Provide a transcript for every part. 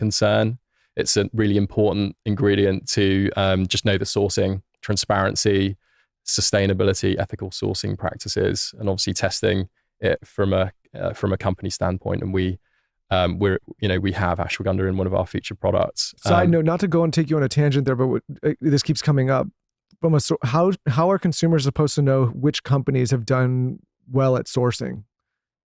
concern. It's a really important ingredient to just know the sourcing, transparency, sustainability, ethical sourcing practices, and obviously testing it from a company standpoint. And we have ashwagandha in one of our featured products. Side note, not to go and take you on a tangent there, but this keeps coming up. How are consumers supposed to know which companies have done well at sourcing?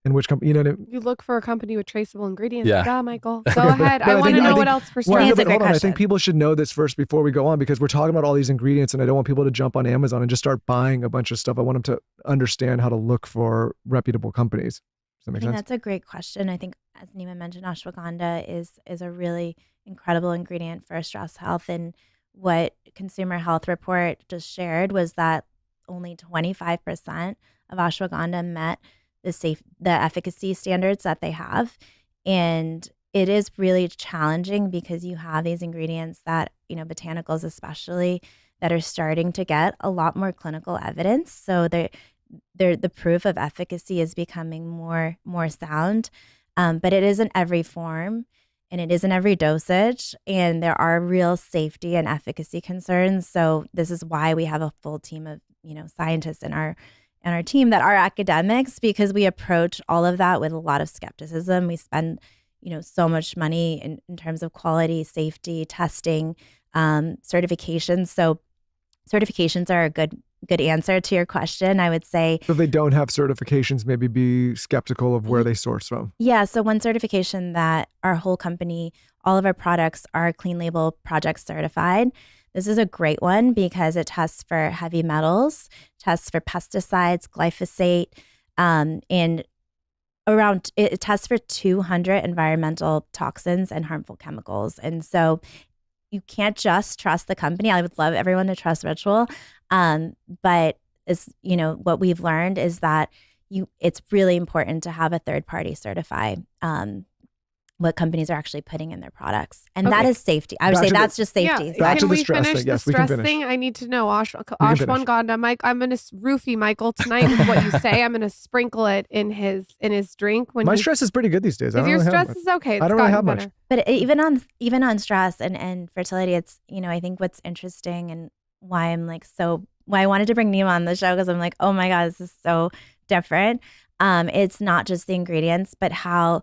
And which company, You look for a company with traceable ingredients. Yeah. Duh, Michael. Go ahead. I want to know what else for stress. Well, hold on. I think people should know this first before we go on, because we're talking about all these ingredients and I don't want people to jump on Amazon and just start buying a bunch of stuff. I want them to understand how to look for reputable companies. Does that make sense? That's a great question. I think, as Nima mentioned, ashwagandha is a really incredible ingredient for stress health. And what Consumer Health Report just shared was that only 25% of ashwagandha met the efficacy standards that they have. And it is really challenging because you have these ingredients that, botanicals especially, that are starting to get a lot more clinical evidence. So the proof of efficacy is becoming more sound, but it isn't every form and it isn't every dosage, and there are real safety and efficacy concerns. So this is why we have a full team of scientists in our team that are academics, because we approach all of that with a lot of skepticism. We spend so much money in terms of quality, safety, testing, certifications. So certifications are a good answer to your question, I would say. So if they don't have certifications, maybe be skeptical of where they source from. Yeah. So one certification that our whole company, all of our products are Clean Label Project certified. This is a great one because it tests for heavy metals, tests for pesticides, glyphosate, and it tests for 200 environmental toxins and harmful chemicals. And so you can't just trust the company. I would love everyone to trust Ritual. But what we've learned is that it's really important to have a third party certify what companies are actually putting in their products. And that is safety. I would say that's just safety. Yeah. Back to Can the we stress finish thing. the Yes, we can stress finish. thing? I need to know ashwagandha. Mike, I'm going to roofie Michael tonight with what you say. I'm going to sprinkle it in his drink. My stress is pretty good these days. If your stress is okay, I don't really have much. But even on stress and fertility, it's, I think what's interesting and why I'm why I wanted to bring Nima on the show, because I'm like, oh my God, this is so different. It's not just the ingredients, but how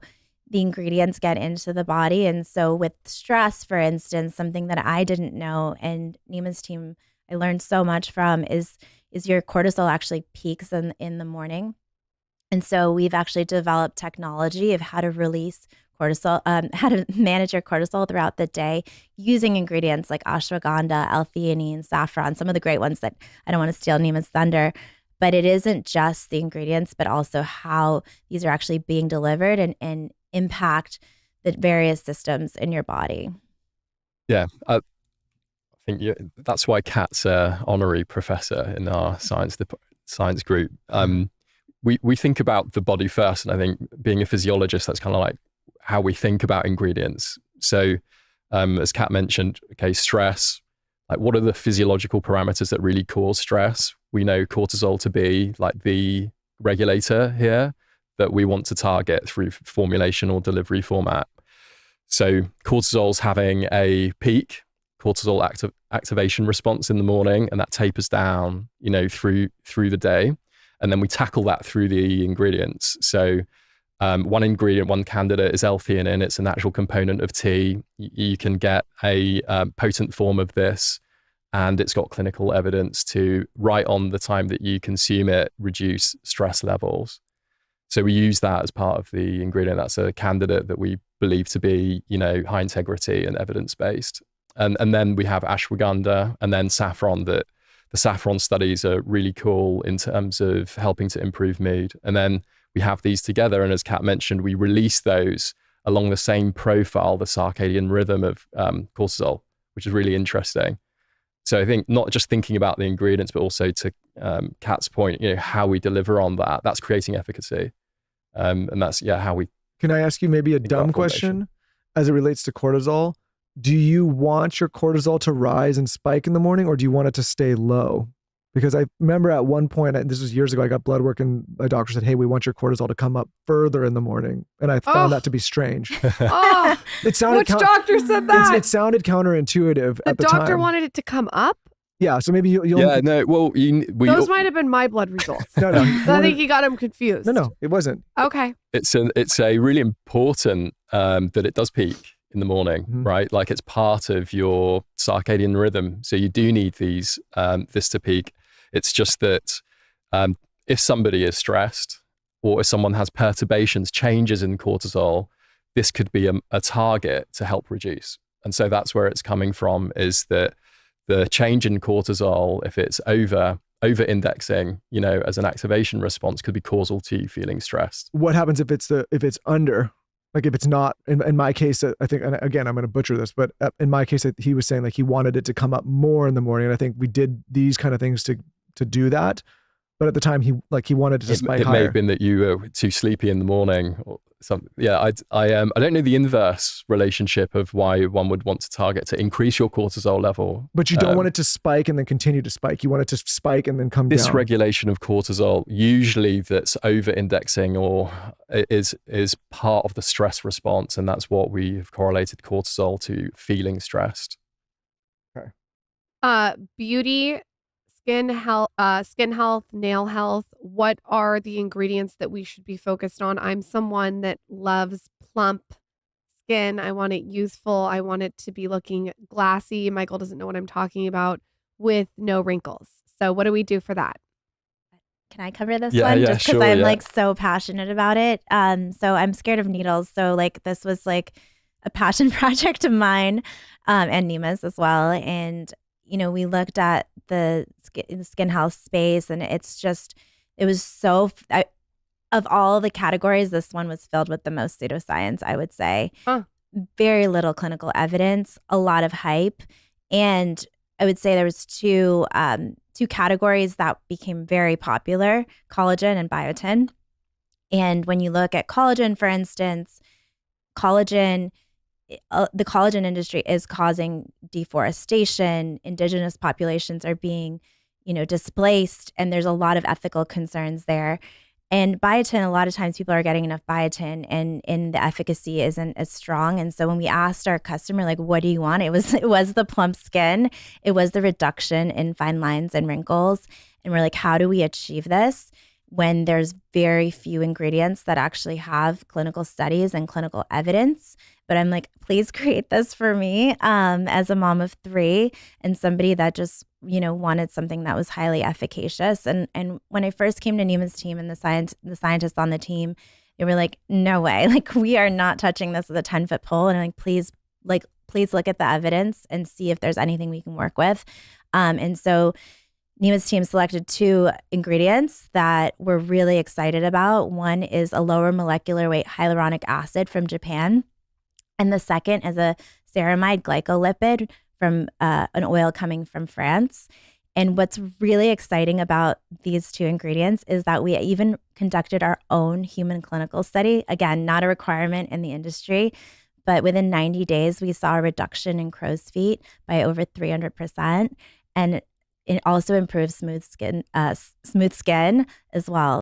the ingredients get into the body. And so with stress, for instance, something that I didn't know, and Nima's team I learned so much from, is your cortisol actually peaks in the morning. And so we've actually developed technology of how to release cortisol, how to manage your cortisol throughout the day using ingredients like ashwagandha, L-theanine, saffron, some of the great ones that I don't want to steal Nima's thunder. But it isn't just the ingredients, but also how these are actually being delivered and impact the various systems in your body. Yeah, I think that's why Kat's an honorary professor in our science group. We think about the body first, and I think being a physiologist, that's kind of like how we think about ingredients. So as Kat mentioned, stress, like what are the physiological parameters that really cause stress? We know cortisol to be like the regulator here that we want to target through formulation or delivery format. So cortisol's having a peak, cortisol activation response in the morning, and that tapers down, through the day. And then we tackle that through the ingredients. So one candidate is L-theanine. It's a natural component of tea. You can get a potent form of this, and it's got clinical evidence to, right on the time that you consume it, reduce stress levels. So we use that as part of the ingredient. That's a candidate that we believe to be, high integrity and evidence-based. And then we have ashwagandha and then saffron. That the saffron studies are really cool in terms of helping to improve mood. And then we have these together. And as Kat mentioned, we release those along the same profile, the circadian rhythm of cortisol, which is really interesting. So I think not just thinking about the ingredients, but also to Kat's point, how we deliver on that, that's creating efficacy. And that's, how we... Can I ask you maybe a dumb question as it relates to cortisol? Do you want your cortisol to rise and spike in the morning, or do you want it to stay low? Because I remember at one point, and this was years ago, I got blood work and my doctor said, hey, we want your cortisol to come up further in the morning. And I found that to be strange. Oh, It sounded which doctor said that? It sounded counterintuitive at the time. The doctor wanted it to come up? Yeah, so maybe you'll. Yeah, no, well, those might have been my blood results. No. I think he got him confused. No, it wasn't. Okay. It's a really important that it does peak in the morning, right? Like it's part of your circadian rhythm. So you do need this to peak. It's just that if somebody is stressed or if someone has perturbations, changes in cortisol, this could be a target to help reduce. And so that's where it's coming from, is that the change in cortisol, if it's over indexing, as an activation response, could be causal to you feeling stressed. What happens if it's under? Like if it's not, in my case, I think, and again, I'm going to butcher this, but in my case, he was saying like he wanted it to come up more in the morning. And I think we did these kind of things to do that. But at the time, he wanted it to spike higher. It may have been that you were too sleepy in the morning or something. Yeah, I don't know the inverse relationship of why one would want to target to increase your cortisol level. But you don't want it to spike and then continue to spike. You want it to spike and then come down. Dysregulation of cortisol, usually that's over-indexing or is part of the stress response, and that's what we have correlated cortisol to feeling stressed. Okay. Beauty. Skin health, nail health. What are the ingredients that we should be focused on? I'm someone that loves plump skin. I want it youthful. I want it to be looking glassy. Michael doesn't know what I'm talking about, with no wrinkles. So what do we do for that? Can I cover this one? Yeah, just because sure, I'm like so passionate about it. So I'm scared of needles. So like this was like a passion project of mine, and Nima's as well. And we looked at the skin health space, and it was so, of all the categories, this one was filled with the most pseudoscience, I would say. Very little clinical evidence, a lot of hype. And I would say there was two categories that became very popular, collagen and biotin. And when you look at collagen, for instance, the collagen industry is causing deforestation. Indigenous populations are being, displaced, and there's a lot of ethical concerns there. And biotin, a lot of times people are getting enough biotin, and the efficacy isn't as strong. And so when we asked our customer, like, what do you want? It was the plump skin. It was the reduction in fine lines and wrinkles. And we're like, how do we achieve this when there's very few ingredients that actually have clinical studies and clinical evidence? But I'm like, please create this for me, as a mom of 3 and somebody that just, wanted something that was highly efficacious. And when I first came to Nima's team and the scientists on the team, they were like, no way, like we are not touching this with a 10-foot pole. And I'm like, please look at the evidence and see if there's anything we can work with. And so Nima's team selected 2 ingredients that we're really excited about. One is a lower molecular weight hyaluronic acid from Japan. And the second is a ceramide glycolipid from an oil coming from France. And what's really exciting about these 2 ingredients is that we even conducted our own human clinical study. Again, not a requirement in the industry, but within 90 days, we saw a reduction in crow's feet by over 300%. And it also improves smooth skin as well.